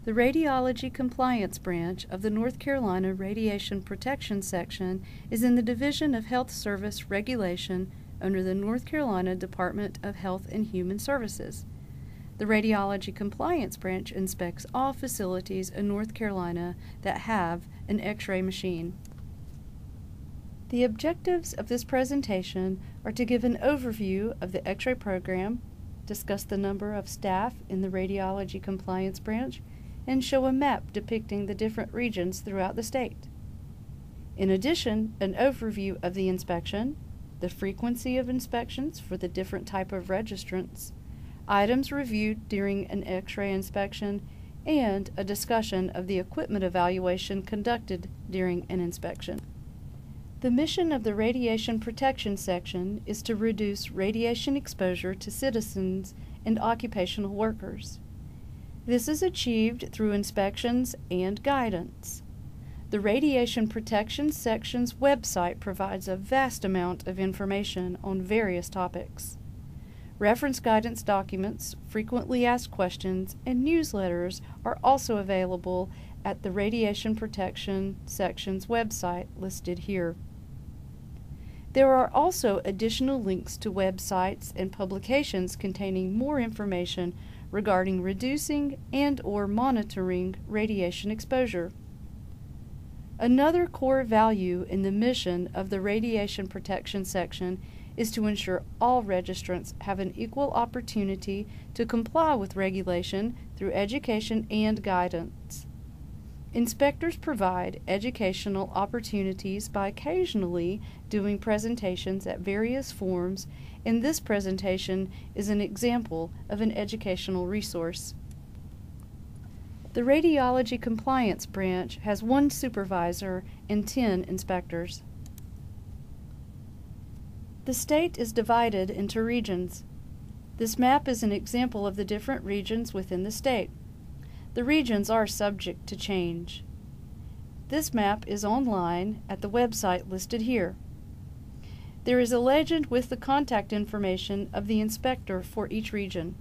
The Radiology Compliance Branch of the North Carolina Radiation Protection Section is in the Division of Health Service Regulation under the North Carolina Department of Health and Human Services. The Radiology Compliance Branch inspects all facilities in North Carolina that have an X-ray machine. The objectives of this presentation are to give an overview of the X-ray program, discuss the number of staff in the Radiology Compliance Branch, and show a map depicting the different regions throughout the state. In addition, an overview of the inspection, the frequency of inspections for the different type of registrants, items reviewed during an X-ray inspection, and a discussion of the equipment evaluation conducted during an inspection. The mission of the Radiation Protection Section is to reduce radiation exposure to citizens and occupational workers. This is achieved through inspections and guidance. The Radiation Protection Section's website provides a vast amount of information on various topics. Reference guidance documents, frequently asked questions, and newsletters are also available at the Radiation Protection Section's website listed here. There are also additional links to websites and publications containing more information regarding reducing and/or monitoring radiation exposure. Another core value in the mission of the Radiation Protection Section is to ensure all registrants have an equal opportunity to comply with regulation through education and guidance. Inspectors provide educational opportunities by occasionally doing presentations at various forums, and this presentation is an example of an educational resource. The Radiology Compliance Branch has 1 supervisor and 10 inspectors. The state is divided into regions. This map is an example of the different regions within the state. The regions are subject to change. This map is online at the website listed here. There is a legend with the contact information of the inspector for each region.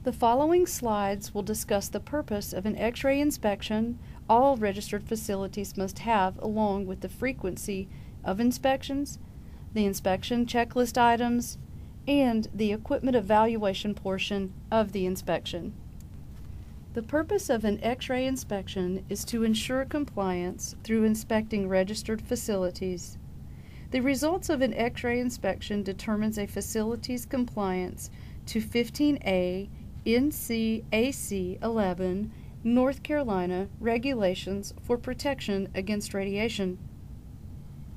The following slides will discuss the purpose of an X-ray inspection all registered facilities must have, along with the frequency of inspections, the inspection checklist items, and the equipment evaluation portion of the inspection. The purpose of an X-ray inspection is to ensure compliance through inspecting registered facilities. The results of an X-ray inspection determines a facility's compliance to 15A NCAC 11 North Carolina regulations for protection against radiation.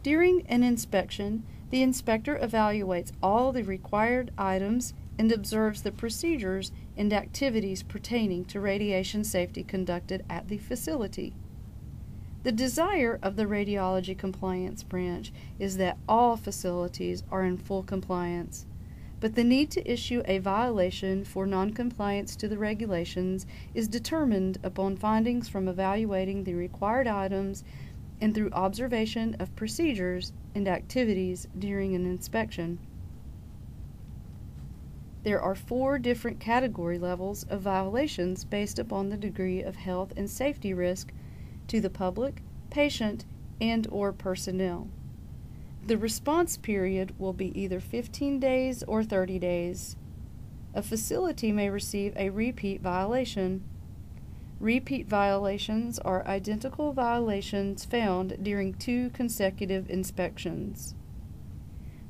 During an inspection, the inspector evaluates all the required items and observes the procedures and activities pertaining to radiation safety conducted at the facility. The desire of the Radiology Compliance Branch is that all facilities are in full compliance, but the need to issue a violation for noncompliance to the regulations is determined upon findings from evaluating the required items and through observation of procedures and activities during an inspection. There are 4 different category levels of violations based upon the degree of health and safety risk to the public, patient, and/or personnel. The response period will be either 15 days or 30 days. A facility may receive a repeat violation. Repeat violations are identical violations found during 2 consecutive inspections.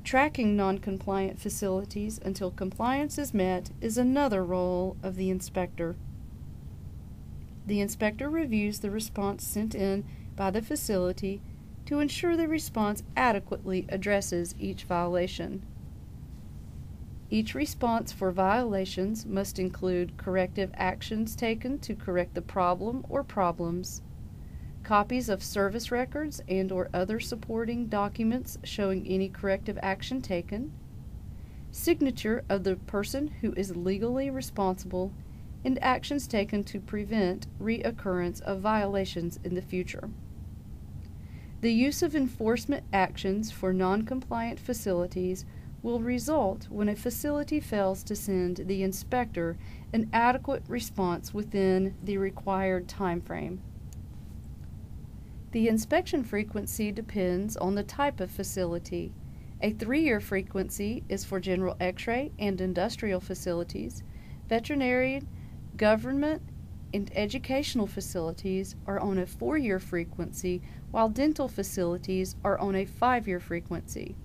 Tracking non-compliant facilities until compliance is met is another role of the inspector. The inspector reviews the response sent in by the facility to ensure the response adequately addresses each violation. Each response for violations must include corrective actions taken to correct the problem or problems, copies of service records and/or other supporting documents showing any corrective action taken, signature of the person who is legally responsible, and actions taken to prevent reoccurrence of violations in the future. The use of enforcement actions for non-compliant facilities will result when a facility fails to send the inspector an adequate response within the required time frame. The inspection frequency depends on the type of facility. A 3-year frequency is for general X-ray and industrial facilities. Veterinary, government, and educational facilities are on a 4-year frequency, while dental facilities are on a 5-year frequency.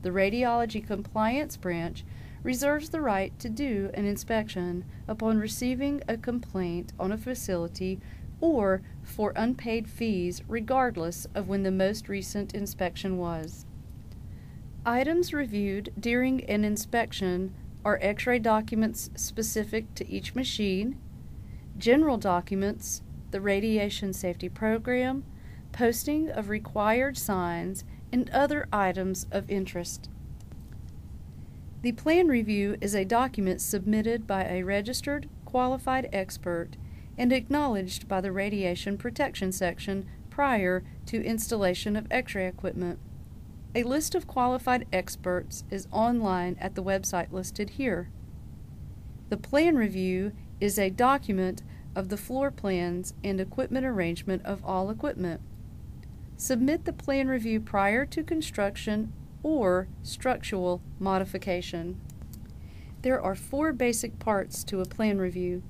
The Radiology Compliance Branch reserves the right to do an inspection upon receiving a complaint on a facility or for unpaid fees regardless of when the most recent inspection was. Items reviewed during an inspection are X-ray documents specific to each machine, general documents, the radiation safety program, posting of required signs, and other items of interest. The plan review is a document submitted by a registered, qualified expert and acknowledged by the Radiation Protection Section prior to installation of X-ray equipment. A list of qualified experts is online at the website listed here. The plan review is a document of the floor plans and equipment arrangement of all equipment. Submit the plan review prior to construction or structural modification. There are 4 basic parts to a plan review.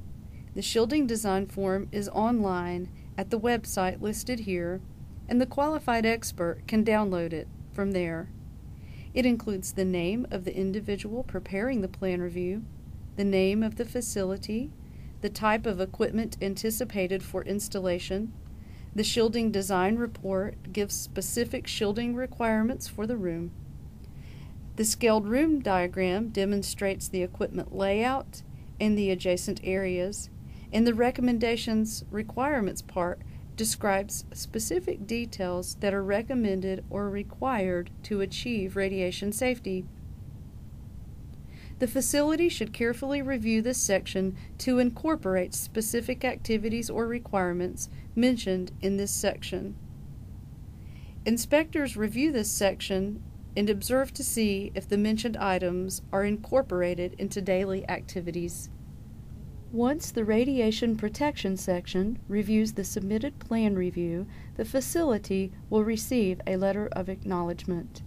The shielding design form is online at the website listed here, and the qualified expert can download it from there. It includes the name of the individual preparing the plan review, the name of the facility, the type of equipment anticipated for installation. The shielding design report gives specific shielding requirements for the room. The scaled room diagram demonstrates the equipment layout and the adjacent areas, and the recommendations requirements part describes specific details that are recommended or required to achieve radiation safety. The facility should carefully review this section to incorporate specific activities or requirements mentioned in this section. Inspectors review this section and observe to see if the mentioned items are incorporated into daily activities. Once the Radiation Protection Section reviews the submitted plan review, the facility will receive a letter of acknowledgement.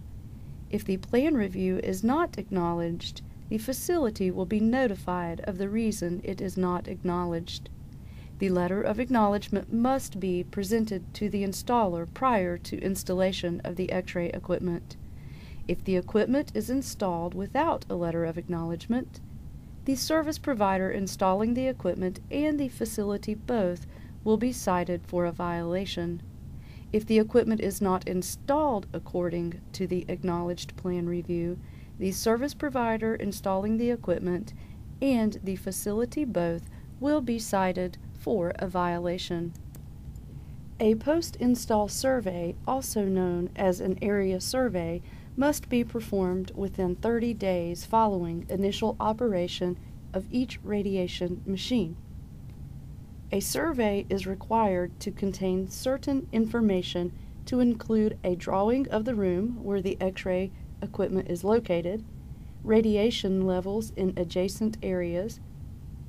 If the plan review is not acknowledged, the facility will be notified of the reason it is not acknowledged. The letter of acknowledgement must be presented to the installer prior to installation of the X-ray equipment. If the equipment is installed without a letter of acknowledgement, the service provider installing the equipment and the facility both will be cited for a violation. If the equipment is not installed according to the acknowledged plan review, the service provider installing the equipment and the facility both will be cited for a violation. A post-install survey, also known as an area survey, must be performed within 30 days following initial operation of each radiation machine. A survey is required to contain certain information to include a drawing of the room where the X-ray equipment is located, radiation levels in adjacent areas,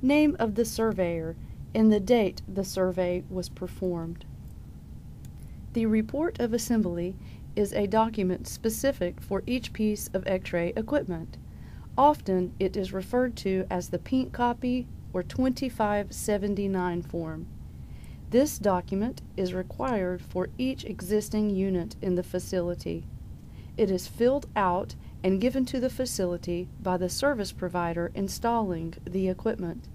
name of the surveyor, and the date the survey was performed. The report of assembly is a document specific for each piece of X-ray equipment. Often it is referred to as the pink copy or 2579 form. This document is required for each existing unit in the facility. It is filled out and given to the facility by the service provider installing the equipment.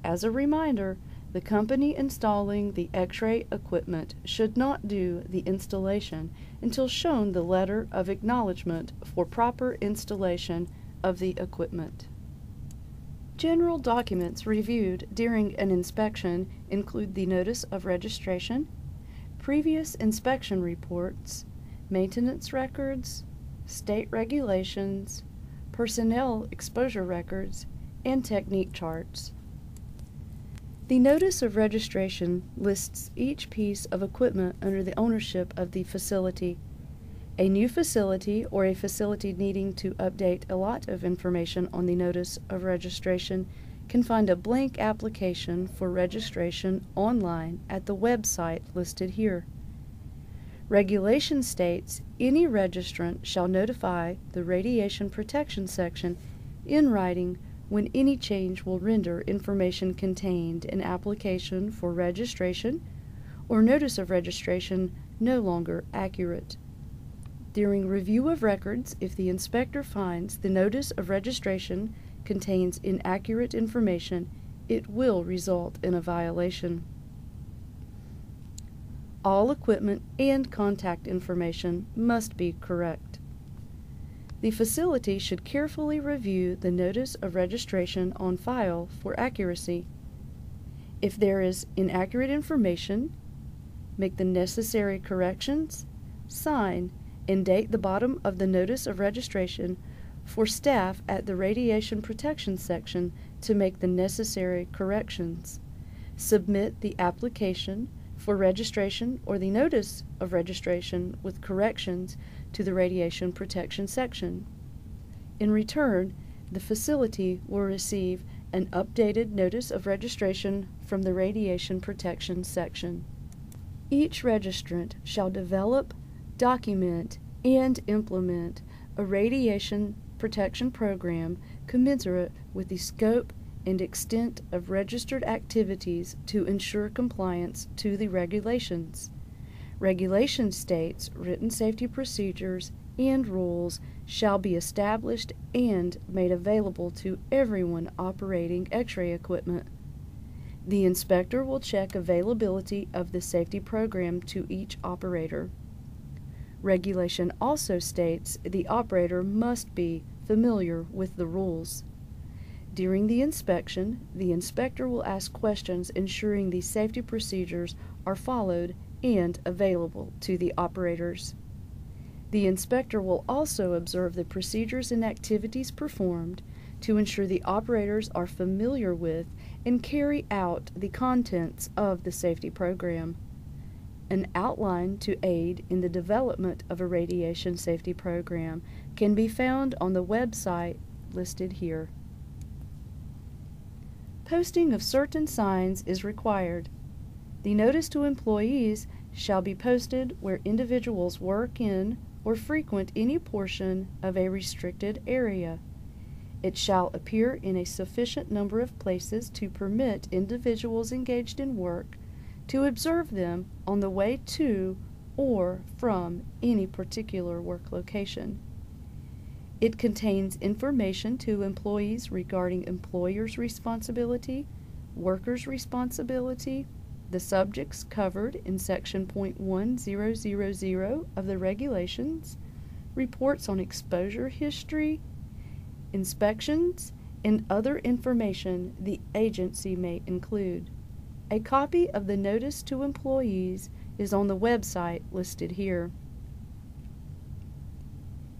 As a reminder, the company installing the X-ray equipment should not do the installation until shown the letter of acknowledgement for proper installation of the equipment. General documents reviewed during an inspection include the notice of registration, previous inspection reports, maintenance records, state regulations, personnel exposure records, and technique charts. The notice of registration lists each piece of equipment under the ownership of the facility. A new facility or a facility needing to update a lot of information on the notice of registration can find a blank application for registration online at the website listed here. Regulation states any registrant shall notify the Radiation Protection Section in writing when any change will render information contained in application for registration or notice of registration no longer accurate. During review of records, if the inspector finds the notice of registration contains inaccurate information, it will result in a violation. All equipment and contact information must be correct. The facility should carefully review the notice of registration on file for accuracy. If there is inaccurate information, make the necessary corrections, sign, and date the bottom of the notice of registration for staff at the Radiation Protection Section to make the necessary corrections. Submit the application for registration or the notice of registration with corrections to the Radiation Protection Section. In return, the facility will receive an updated notice of registration from the Radiation Protection Section. Each registrant shall develop, document, and implement a radiation protection program commensurate with the scope and extent of registered activities to ensure compliance to the regulations. Regulation states written safety procedures and rules shall be established and made available to everyone operating X-ray equipment. The inspector will check availability of the safety program to each operator. Regulation also states the operator must be familiar with the rules. During the inspection, the inspector will ask questions ensuring the safety procedures are followed and available to the operators. The inspector will also observe the procedures and activities performed to ensure the operators are familiar with and carry out the contents of the safety program. An outline to aid in the development of a radiation safety program can be found on the website listed here. Posting of certain signs is required. The notice to employees shall be posted where individuals work in or frequent any portion of a restricted area. It shall appear in a sufficient number of places to permit individuals engaged in work to observe them on the way to or from any particular work location. It contains information to employees regarding employer's responsibility, workers' responsibility, the subjects covered in Section .1000 of the regulations, reports on exposure history, inspections, and other information the agency may include. A copy of the notice to employees is on the website listed here.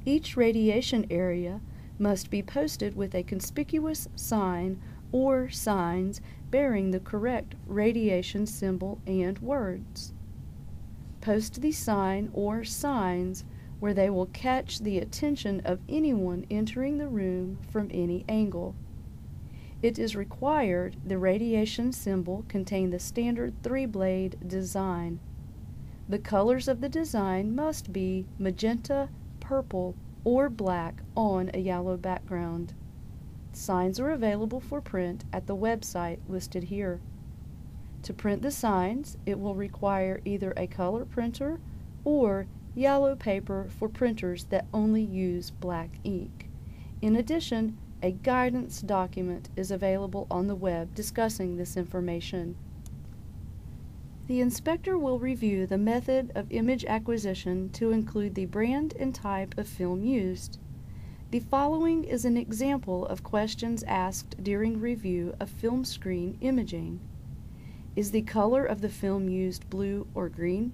Each radiation area must be posted with a conspicuous sign or signs bearing the correct radiation symbol and words. Post the sign or signs where they will catch the attention of anyone entering the room from any angle. It is required the radiation symbol contain the standard 3-blade design. The colors of the design must be magenta, purple, or black on a yellow background. Signs are available for print at the website listed here. To print the signs, it will require either a color printer or yellow paper for printers that only use black ink. In addition, a guidance document is available on the web discussing this information. The inspector will review the method of image acquisition to include the brand and type of film used. The following is an example of questions asked during review of film screen imaging. Is the color of the film used blue or green?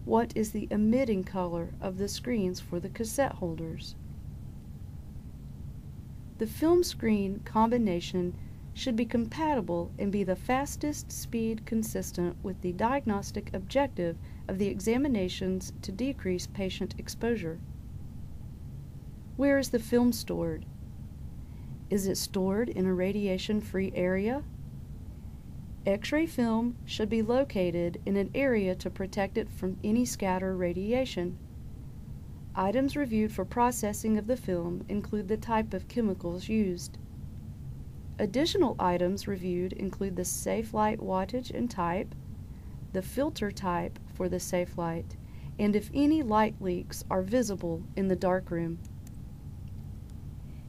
What is the emitting color of the screens for the cassette holders? The film screen combination should be compatible and be the fastest speed consistent with the diagnostic objective of the examinations to decrease patient exposure. Where is the film stored? Is it stored in a radiation-free area? X-ray film should be located in an area to protect it from any scatter radiation. Items reviewed for processing of the film include the type of chemicals used. Additional items reviewed include the safe light wattage and type, the filter type for the safe light, and if any light leaks are visible in the darkroom.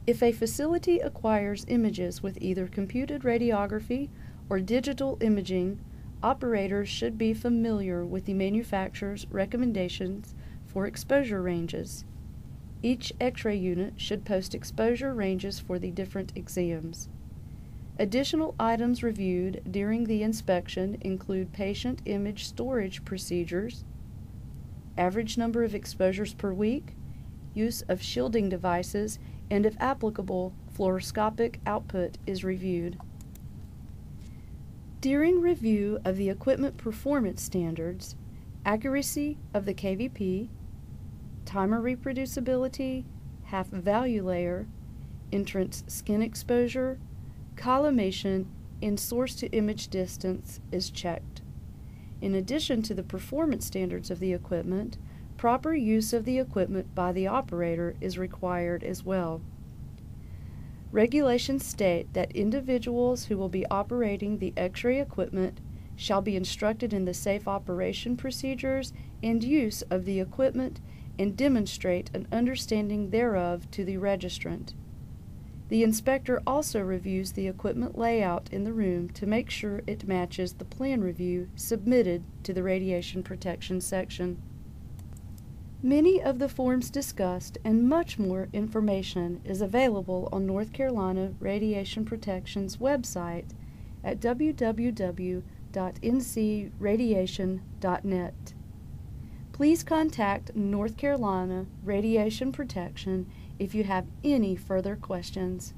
If a facility acquires images with either computed radiography or digital imaging, operators should be familiar with the manufacturer's recommendations for exposure ranges. Each X-ray unit should post exposure ranges for the different exams. Additional items reviewed during the inspection include patient image storage procedures, average number of exposures per week, use of shielding devices, and if applicable, fluoroscopic output is reviewed. During review of the equipment performance standards, accuracy of the KVP, timer reproducibility, half value layer, entrance skin exposure, collimation, and source to image distance is checked. In addition to the performance standards of the equipment, proper use of the equipment by the operator is required as well. Regulations state that individuals who will be operating the X-ray equipment shall be instructed in the safe operation procedures and use of the equipment and demonstrate an understanding thereof to the registrant. The inspector also reviews the equipment layout in the room to make sure it matches the plan review submitted to the Radiation Protection section. Many of the forms discussed and much more information is available on North Carolina Radiation Protection's website at www.ncradiation.net. Please contact North Carolina Radiation Protection if you have any further questions.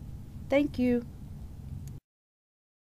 Thank you.